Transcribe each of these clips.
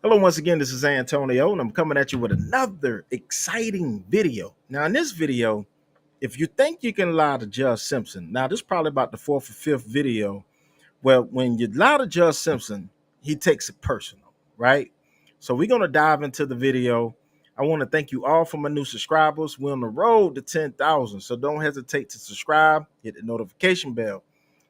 Hello, once again, this is Antonio, and I'm coming at you with another exciting video. Now, in this video, if you think you can lie to Judge Simpson, now this is probably about the fourth or fifth video where when you lie to Judge Simpson, he takes it personal, right? So we're going to dive into the video. I want to thank you all for my new subscribers. We're on the road to 10,000, so don't hesitate to subscribe, hit the notification bell,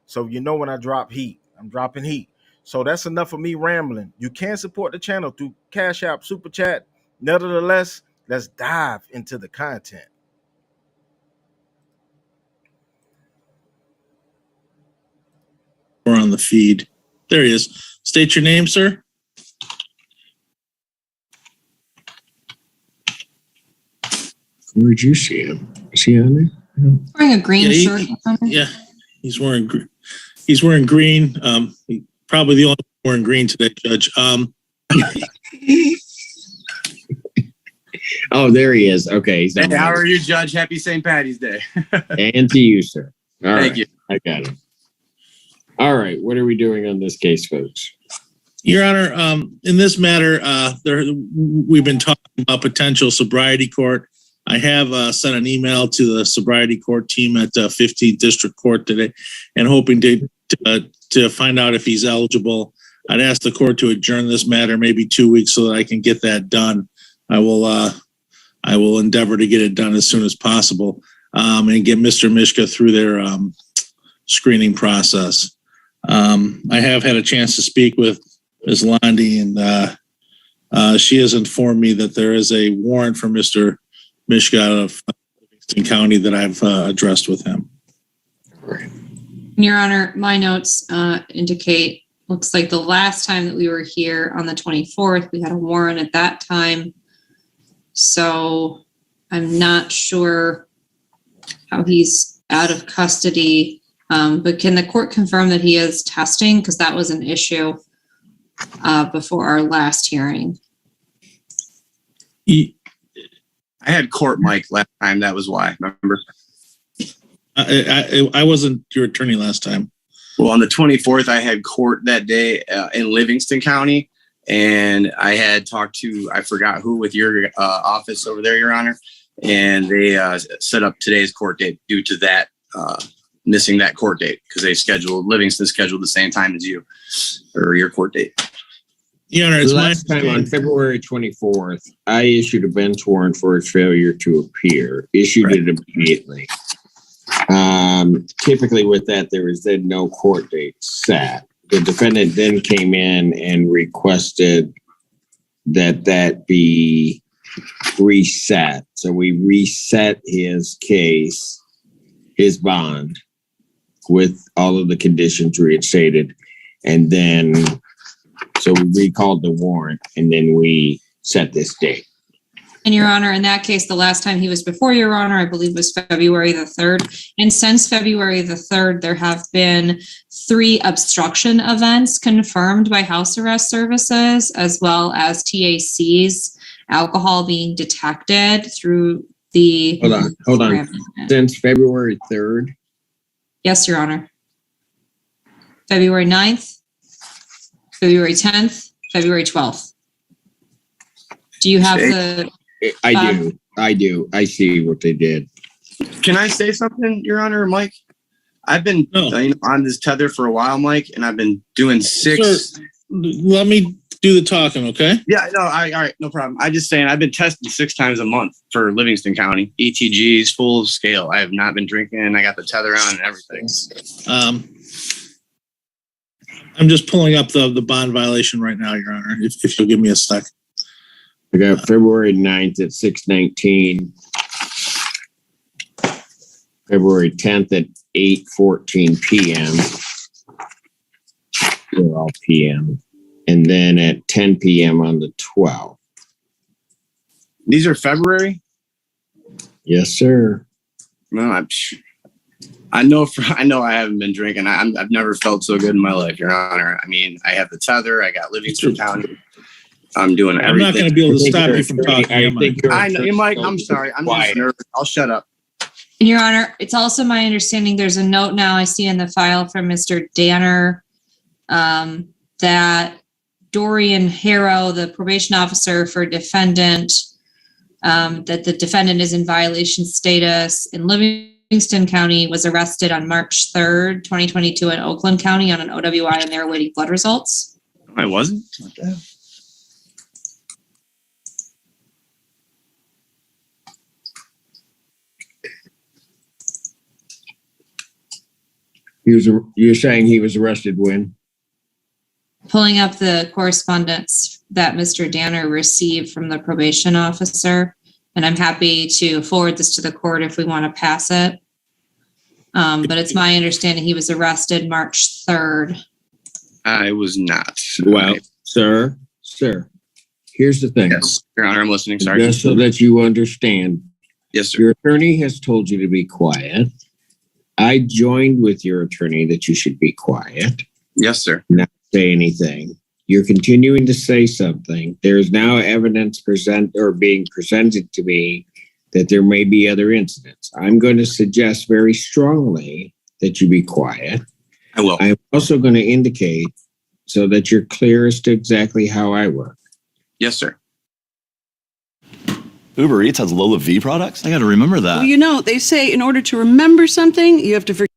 so you know when I drop heat. I'm dropping heat. So that's enough of me rambling. You can support the channel through Cash App, Super Chat. Nevertheless, let's dive into the content. We're on the feed. There he is. State your name, sir. Where'd you see him? Is he on there? Wearing a green shirt. Yeah, he's wearing green. Probably the only one wearing green today, Judge. Oh, there he is. Okay. He's hey, how are you, Judge? Happy St. Patty's Day. And to you, sir. All Thank right. you. I got him. All right. What are we doing on this case, folks? Your Honor, in this matter, we've been talking about potential sobriety court. I have sent an email to the sobriety court team at 15th District Court today, and hoping to find out if he's eligible. I'd ask the court to adjourn this matter maybe 2 weeks so that I can get that done. I will endeavor to get it done as soon as possible, and get Mr. Mishka through their screening process. I have had a chance to speak with Ms. Londi, and she has informed me that there is a warrant for Mr. Mishka out of Livingston County that I've addressed with him. Your Honor, my notes indicate, looks like the last time that we were here on the 24th, we had a warrant at that time. So I'm not sure how he's out of custody. But can the court confirm that he is testing? Because that was an issue before our last hearing. I had court, Mike, last time. That was why. Remember? I wasn't your attorney last time. Well, on the 24th, I had court that day in Livingston County, and I had talked to, I forgot who, with your office over there, Your Honor, and they set up today's court date due to that missing that court date because Livingston scheduled the same time as you, or your court date. Your Honor, it's last time on February 24th, I issued a bench warrant for his failure to appear. Issued it immediately. Typically with that, there is then no court date set. The defendant then came in and requested that be reset. So we reset his case, his bond, with all of the conditions reinstated. And then, so we recalled the warrant, and then we set this date. And Your Honor, in that case, the last time he was before Your Honor, I believe was February the 3rd. And since February the 3rd, there have been 3 obstruction events confirmed by house arrest services, as well as TAC's alcohol being detected through the... Hold on. Since February 3rd? Yes, Your Honor. February 9th, February 10th, February 12th. Do you have the... I do. I see what they did. Can I say something, Your Honor, Mike? I've been on this tether for a while, Mike, and I've been doing 6. Sir, let me do the talking, okay? Yeah, no, all right, no problem. I'm just saying I've been tested 6 times a month for Livingston County. ETGs, full scale. I have not been drinking. I got the tether on and everything. I'm just pulling up the bond violation right now, Your Honor, if you'll give me a sec. I got February 9th at 6:19. February 10th at 8:14 p.m. They're all p.m. And then at 10 p.m. on the 12th. These are February? Yes, sir. No, I know I haven't been drinking. I've never felt so good in my life, Your Honor. I mean, I have the tether. I got Livingston County. I'm doing everything. I'm not going to be able to stop you from talking. I know, Mike. I'm sorry. I'm just nervous. I'll shut up. Your Honor, it's also my understanding there's a note now I see in the file from Mr. Danner that Dorian Harrow, the probation officer for defendant, that the defendant is in violation status in Livingston County, was arrested on March 3rd, 2022 in Oakland County on an OWI, and they're awaiting blood results. I wasn't. You're saying he was arrested when? Pulling up the correspondence that Mr. Danner received from the probation officer, and I'm happy to forward this to the court if we want to pass it. But it's my understanding he was arrested March 3rd. I was not. Well, sir, here's the thing. Yes, Your Honor, I'm listening. Sorry. Just so that you understand, Yes, sir. your attorney has told you to be quiet. I joined with your attorney that you should be quiet, Yes, sir. not say anything. You're continuing to say something. There's now evidence being presented to me that there may be other incidents. I'm going to suggest very strongly that you be quiet. I will. I'm also going to indicate so that you're clear as to exactly how I work. Yes, sir. Uber Eats has Lola V products? I got to remember that. Well, you know, they say in order to remember something, you have to forget.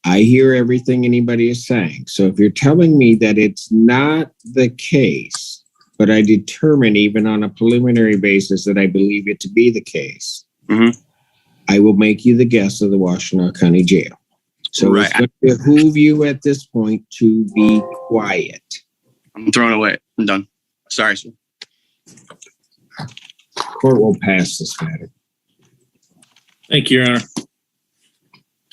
I hear everything anybody is saying. So if you're telling me that it's not the case, but I determine even on a preliminary basis that I believe it to be the case, I will make you the guest of the Washtenaw County Jail. So Right. it's going to behoove you at this point to be quiet. I'm throwing away. I'm done. Sorry, sir. Court will pass this matter. Thank you, Your Honor.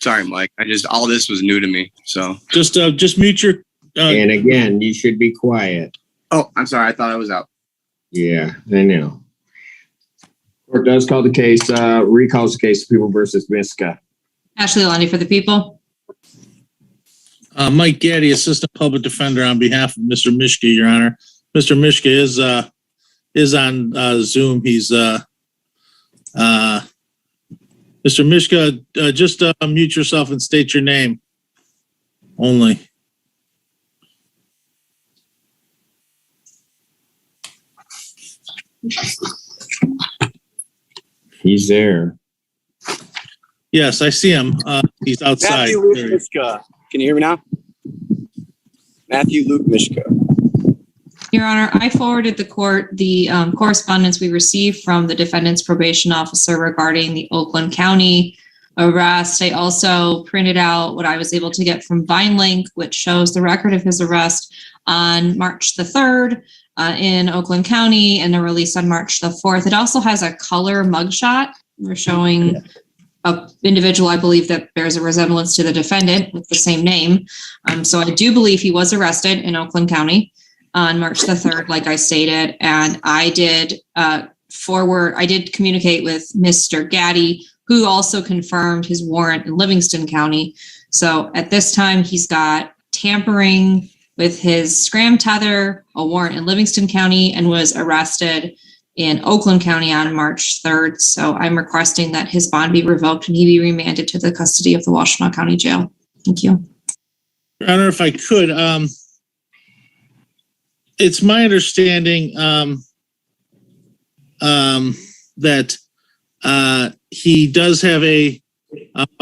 Sorry, Mike. All this was new to me. So. Just mute your. And again, you should be quiet. Oh, I'm sorry. I thought I was out. Yeah, I know. Court does call the case, recalls the case, People versus Miska. Ashley Lundy for the people. Mike Gaddy, Assistant Public Defender, on behalf of Mr. Mishka, Your Honor. Mr. Mishka is on Zoom. He's Mr. Mishka, just unmute yourself and state your name only. He's there. Yes, I see him. He's outside. Matthew Luke Mishka. Can you hear me now? Matthew Luke Mishka. Your Honor, I forwarded the court the correspondence we received from the defendant's probation officer regarding the Oakland County arrest. I also printed out what I was able to get from VineLink, which shows the record of his arrest on March the 3rd in Oakland County and a release on March the 4th. It also has a color mugshot. We're showing an individual, I believe, that bears a resemblance to the defendant with the same name. So I do believe he was arrested in Oakland County on March the 3rd, like I stated, and I did communicate with Mr. Gaddy, who also confirmed his warrant in Livingston County. So at this time, he's got tampering with his scram tether, a warrant in Livingston County, and was arrested in Oakland County on March 3rd. So I'm requesting that his bond be revoked and he be remanded to the custody of the Washtenaw County Jail. Thank you. Your Honor, if I could, it's my understanding that he does have a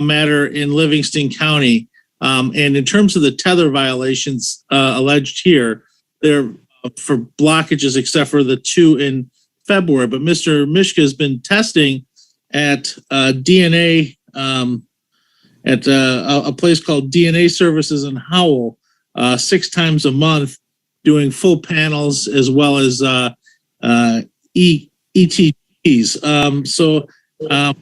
matter in Livingston County. And in terms of the tether violations alleged here, they're for blockages except for the 2 in February. But Mr. Mishka has been testing at DNA at a place called DNA Services in Howell 6 times a month, doing full panels as well as ETGs. So I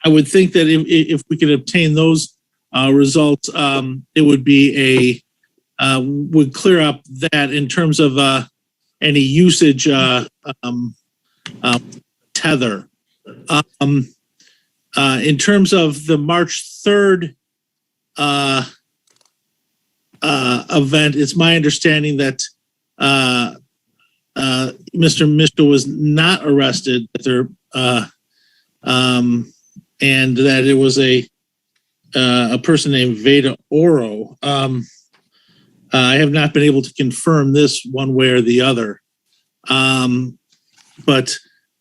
would think that if we could obtain those results, it would be would clear up that in terms of any usage tether. In terms of the March 3rd event, it's my understanding that Mr. Mishka was not arrested, and that it was a person named Veda Oro. I have not been able to confirm this one way or the other. But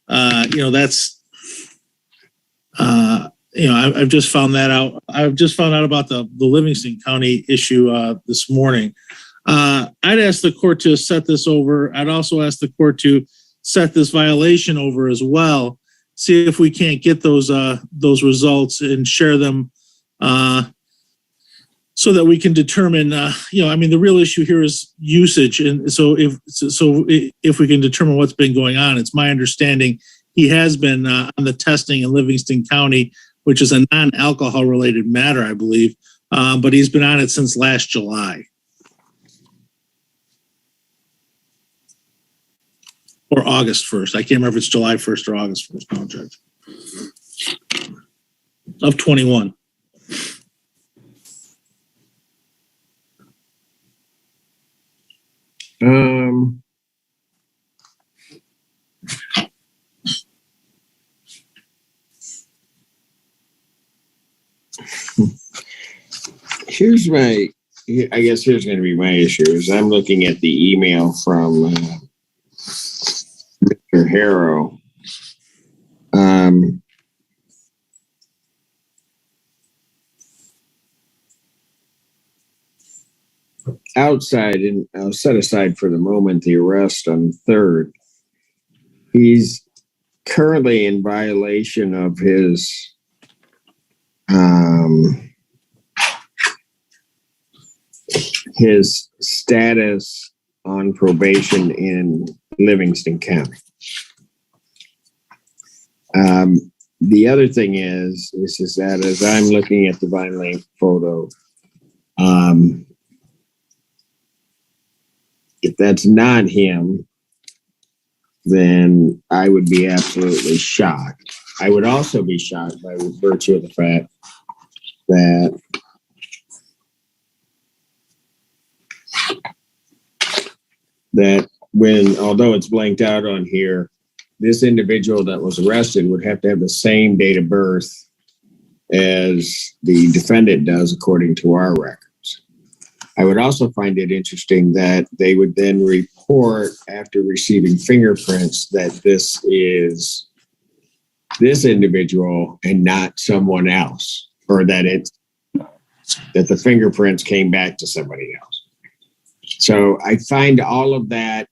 that's, I've just found that out. I've just found out about the Livingston County issue this morning. I'd ask the court to set this over. I'd also ask the court to set this violation over as well. See if we can't get those results and share them so that we can determine, the real issue here is usage. And so if we can determine what's been going on, it's my understanding he has been on the testing in Livingston County, which is a non-alcohol related matter, I believe. But he's been on it since last July. Or August 1st. I can't remember if it's July 1st or August 1st. No, Judge. Of 21. Here's going to be my issue is I'm looking at the email from Mr. Harrow. Outside, and I'll set aside for the moment the arrest on the 3rd. He's currently in violation of his status on probation in Livingston County. The other thing is that as I'm looking at the violent photo, if that's not him, then I would be absolutely shocked. I would also be shocked by virtue of the fact that although it's blanked out on here, this individual that was arrested would have to have the same date of birth as the defendant does according to our records. I would also find it interesting that they would then report after receiving fingerprints that this is this individual and not someone else, or that the fingerprints came back to somebody else. So I find all of that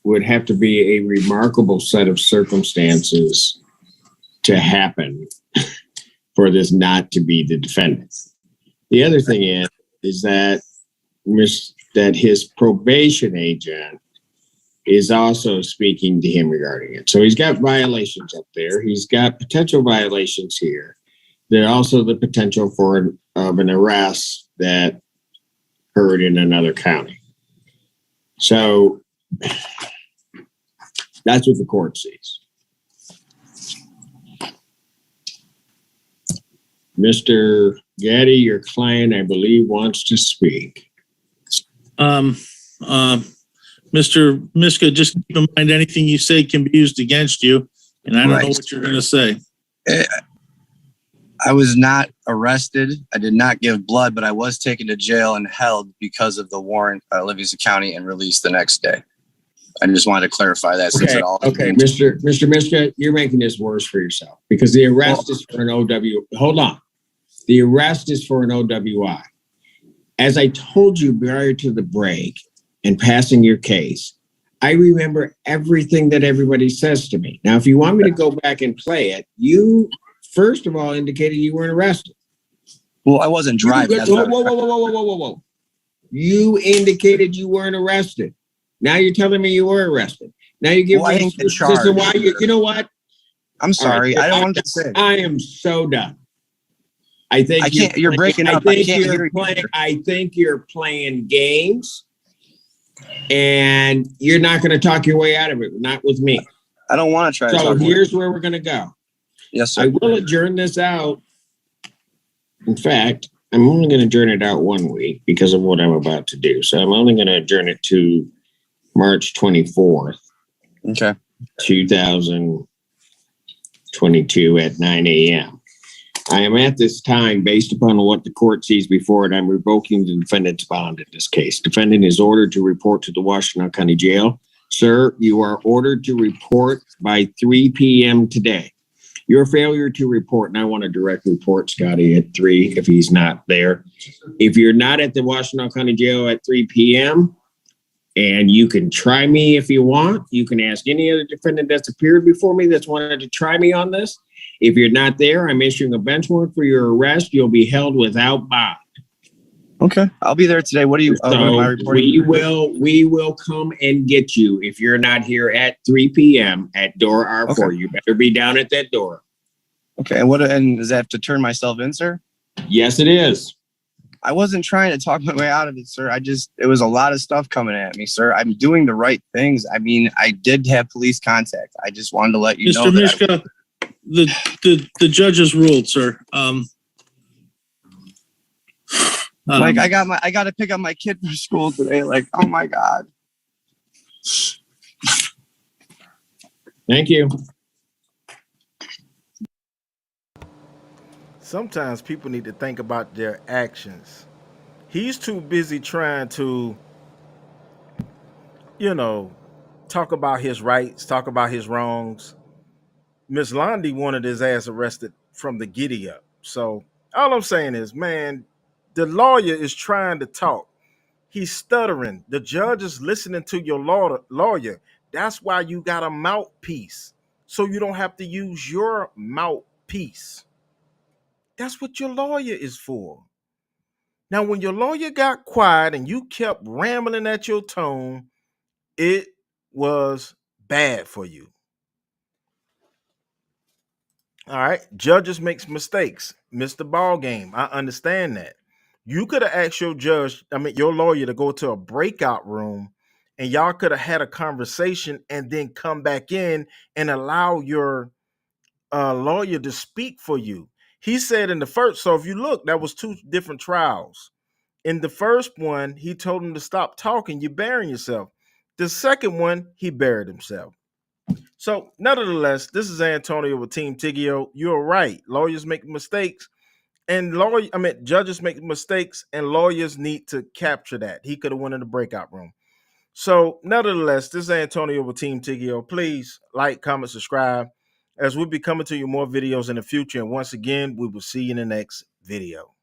would have to be a remarkable set of circumstances to happen for this not to be the defendant. The other thing is that his probation agent is also speaking to him regarding it. So he's got violations up there. He's got potential violations here. There's also the potential of an arrest that occurred in another county. So that's what the court sees. Mr. Gaddy, your client, I believe, wants to speak. Mr. Miska, just keep in mind anything you say can be used against you, and I don't know what you're going to say. I was not arrested. I did not give blood, but I was taken to jail and held because of the warrant at Livingston County and released the next day. I just wanted to clarify that. Okay, Mr. Miska, you're making this worse for yourself because the arrest is for an OW. Hold on. The arrest is for an OWI. As I told you prior to the break and passing your case, I remember everything that everybody says to me. Now, if you want me to go back and play it, you first of all indicated you weren't arrested. Well, I wasn't driving. Whoa. You indicated you weren't arrested. Now you're telling me you were arrested. Now you give me the charge. Why you know what? I'm sorry. Right, I don't want to say. I am so done. I think you're breaking up. I think you're playing games, and you're not going to talk your way out of it. Not with me. I don't want to try. So here's where we're going to go. Yes, sir. I will adjourn this out. In fact, I'm only going to adjourn it out 1 week because of what I'm about to do. So I'm only going to adjourn it to March 24th. Okay. 2022 at 9 a.m. I am at this time, based upon what the court sees before it, I'm revoking the defendant's bond in this case. Defendant is ordered to report to the Washington County Jail. Sir, you are ordered to report by 3 p.m. today. Your failure to report, and I want a direct report, Scotty, at 3 if he's not there. If you're not at the Washington County Jail at 3 p.m., and you can try me if you want. You can ask any other defendant that's appeared before me that's wanted to try me on this. If you're not there, I'm issuing a bench warrant for your arrest. You'll be held without bond. Okay, I'll be there today. What do you? What am I reporting? We will come and get you if you're not here at 3 p.m. at door R4. Okay. You better be down at that door. Okay, and does that have to turn myself in, sir? Yes, it is. I wasn't trying to talk my way out of it, sir. It was a lot of stuff coming at me, sir. I'm doing the right things. I mean, I did have police contact. I just wanted to let you know. Mr. Mishka, the judge has ruled, sir. Like I got to pick up my kid from school today. Like, oh my God. Thank you. Sometimes people need to think about their actions. He's too busy trying to, talk about his rights, talk about his wrongs. Miss Londi wanted his ass arrested from the giddy up. So all I'm saying is, man, the lawyer is trying to talk. He's stuttering. The judge is listening to your lawyer. That's why you got a mouthpiece, so you don't have to use your mouthpiece. That's what your lawyer is for. Now, when your lawyer got quiet and you kept rambling at your tone, it was bad for you. All right. Judges makes mistakes. Missed the ball game. I understand that. You could have asked your lawyer to go to a breakout room and y'all could have had a conversation and then come back in and allow your lawyer to speak for you. He said in the first, so if you look, that was 2 different trials. In the first one, he told him to stop talking. You're burying yourself. The second one, he buried himself. So, nevertheless, this is Antonio with Team Tiggio. You're right. Lawyers make mistakes, and judges make mistakes, and lawyers need to capture that. He could have went in the breakout room. So, nevertheless, this is Antonio with Team Tiggio. Please like, comment, subscribe, as we'll be coming to you more videos in the future. And once again, we will see you in the next video.